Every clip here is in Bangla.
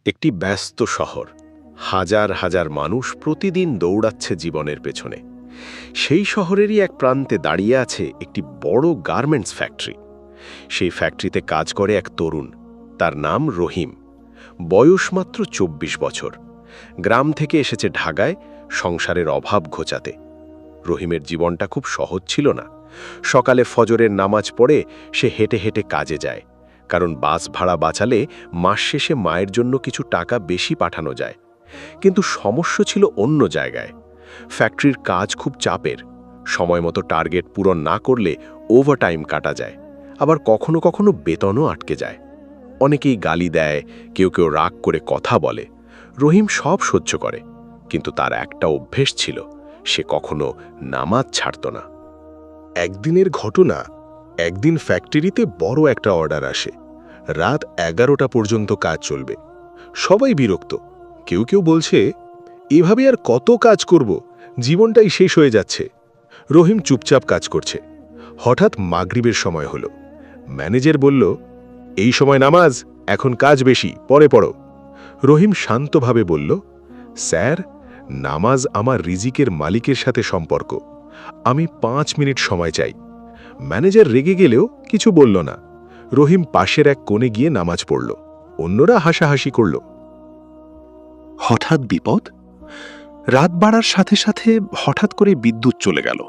একটি ব্যস্ত শহর, হাজার হাজার মানুষ প্রতিদিন দৌড়াচ্ছে জীবনের পেছনে। সেই শহরেরই এক প্রান্তে দাঁড়িয়ে আছে একটি বড় গার্মেন্টস ফ্যাক্টরি। সেই ফ্যাক্টরিতে কাজ করে এক তরুণ, তার নাম রহিম। বয়স মাত্র ২৪ বছর। গ্রাম থেকে এসেছে ঢাকায় সংসারের অভাব ঘোচাতে। রহিমের জীবনটা খুব সহজ ছিল না। সকালে ফজরের নামাজ পড়ে সে হেঁটে হেঁটে কাজে যায়, কারণ বাস ভাড়া বাঁচালে মাস শেষে মায়ের জন্য কিছু টাকা বেশি পাঠানো যায়। কিন্তু সমস্যা ছিল অন্য জায়গায়। ফ্যাক্টরির কাজ খুব চাপের। সময় মতো টার্গেট পূরণ না করলে ওভারটাইম কাটা যায়, আবার কখনো কখনো বেতনও আটকে যায়। অনেকেই গালি দেয়, কেউ কেউ রাগ করে কথা বলে। রহিম সব সহ্য করে, কিন্তু তার একটা অভ্যেস ছিল, সে কখনো নামাজ ছাড়ত না। একদিনের ঘটনা, একদিন ফ্যাক্টরিতে বড় একটা অর্ডার আসে। রাত 11টা পর্যন্ত কাজ চলবে। সবাই বিরক্ত। কেউ কেউ বলছে, এভাবে আর কত কাজ করব, জীবনটাই শেষ হয়ে যাচ্ছে। রহিম চুপচাপ কাজ করছে। হঠাৎ মাগরিবের সময় হলো। ম্যানেজার বলল, এই সময় নামাজ, এখন কাজ বেশি, পরে পড়ো। রহিম শান্তভাবে বলল, স্যার, নামাজ আমার রিজিকের মালিকের সাথে সম্পর্ক। আমি 5 মিনিট সময় চাই। ম্যানেজার রেগে গেলেও কিছু বলল না। রহিম পাশের এক কোণে গিয়ে নামাজ পড়ল। অন্যরা হাসাহাসি করল। হঠাৎ বিপদ। রাত বাড়ার সাথে সাথে হঠাৎ করে বিদ্যুৎ চলে গেল।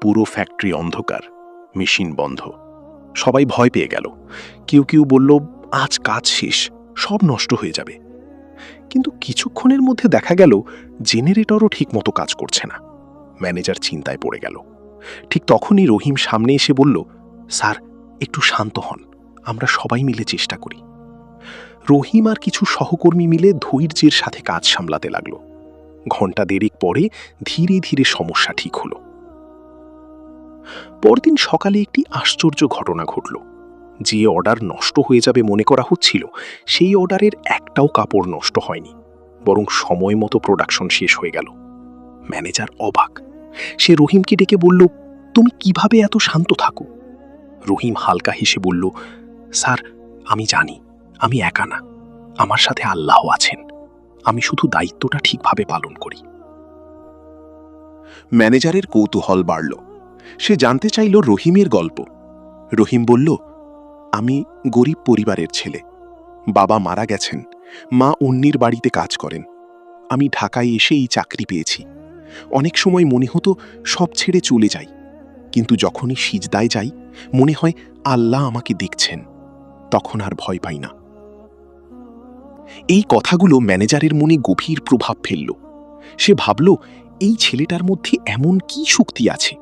পুরো ফ্যাক্টরি অন্ধকার, মেশিন বন্ধ। সবাই ভয় পেয়ে গেল। কেউ কেউ বলল, আজ কাজ শেষ, সব নষ্ট হয়ে যাবে। কিন্তু কিছুক্ষণের মধ্যে দেখা গেল জেনারেটরও ঠিকমতো কাজ করছে না। ম্যানেজার চিন্তায় পড়ে গেল। ঠিক তখনই রহিম সামনে এসে বলল, স্যার, একটু শান্ত হন, আমরা সবাই মিলে চেষ্টা করি। রহিম আর কিছু সহকর্মী মিলে ধৈর্যের সাথে কাজ সামলাতে লাগলো। ঘণ্টা দেড়েক পরে ধীরে ধীরে সমস্যা ঠিক হলো। পরদিন সকালে একটি আশ্চর্য ঘটনা ঘটল। যে অর্ডার নষ্ট হয়ে যাবে মনে করা হচ্ছিল, সেই অর্ডারের একটাও কাপড় নষ্ট হয়নি, বরং সময় মতো প্রোডাকশন শেষ হয়ে গেল। ম্যানেজার অবাক। সে রহিমকে ডেকে বলল, তুমি কিভাবে এত শান্ত থাকো? রহিম হালকা হেসে বলল, স্যার, আমি জানি আমি একা না, আমার সাথে আল্লাহ আছেন। আমি শুধু দায়িত্বটা ঠিকভাবে পালন করি। ম্যানেজারের কৌতূহল বাড়ল। সে জানতে চাইল রহিমের গল্প। রহিম বলল, আমি গরিব পরিবারের ছেলে। বাবা মারা গেছেন, মা অন্যের বাড়িতে কাজ করেন। আমি ঢাকায় এসে এই চাকরি পেয়েছি। অনেক সময় মনে হতো সব ছেড়ে চলে যাই, কিন্তু যখনই সিজদায় যাই মনে হয় আল্লাহ আমাকে দেখছেন, তখন আর ভয় পাই না। এই কথাগুলো ম্যানেজারের মনে গভীর প্রভাব ফেলল। সে ভাবল, এই ছেলেটার মধ্যে এমন কি শক্তি আছে।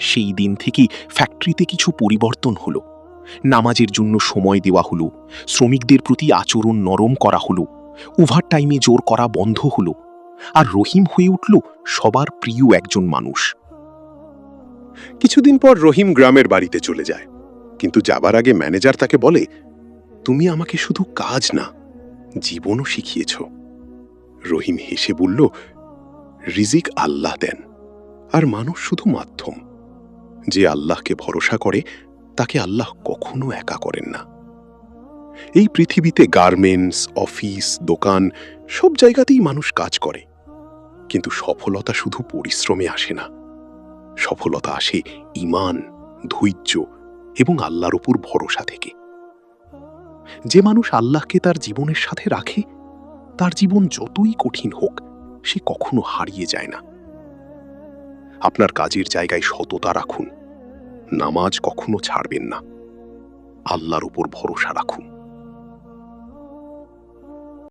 সেই দিন থেকেই ফ্যাক্টরিতে কিছু পরিবর্তন হলো। নামাজের জন্য সময় দেওয়া হলো, শ্রমিকদের প্রতি আচরণ নরম করা হলো, ওভারটাইমে জোর করা বন্ধ হলো, আর রহিম হয়ে উঠল সবার প্রিয় একজন মানুষ। কিছুদিন পর রহিম গ্রামের বাড়িতে চলে যায়। কিন্তু যাবার আগে ম্যানেজার তাকে বলে, তুমি আমাকে শুধু কাজ না, জীবনও শিখিয়েছ। রহিম হেসে বলল, রিজিক আল্লাহ দেন, আর মানুষ শুধু মাধ্যম। যে আল্লাহকে ভরসা করে তাকে আল্লাহ কখনো একা করেন না। এই পৃথিবীতে গার্মেন্টস, অফিস, দোকান, সব জায়গাতেই মানুষ কাজ করে, কিন্তু সফলতা শুধু পরিশ্রমে আসে না। সফলতা আসে ঈমান, ধৈর্য এবং আল্লাহর উপর ভরসা থেকে। যে মানুষ আল্লাহকে তার জীবনের সাথে রাখে, তার জীবন যতই কঠিন হোক, সে কখনো হারিয়ে যায় না। আপনার কাজের জায়গায় সততা রাখুন, নামাজ কখনো ছাড়বেন না, আল্লাহর উপর ভরসা রাখুন।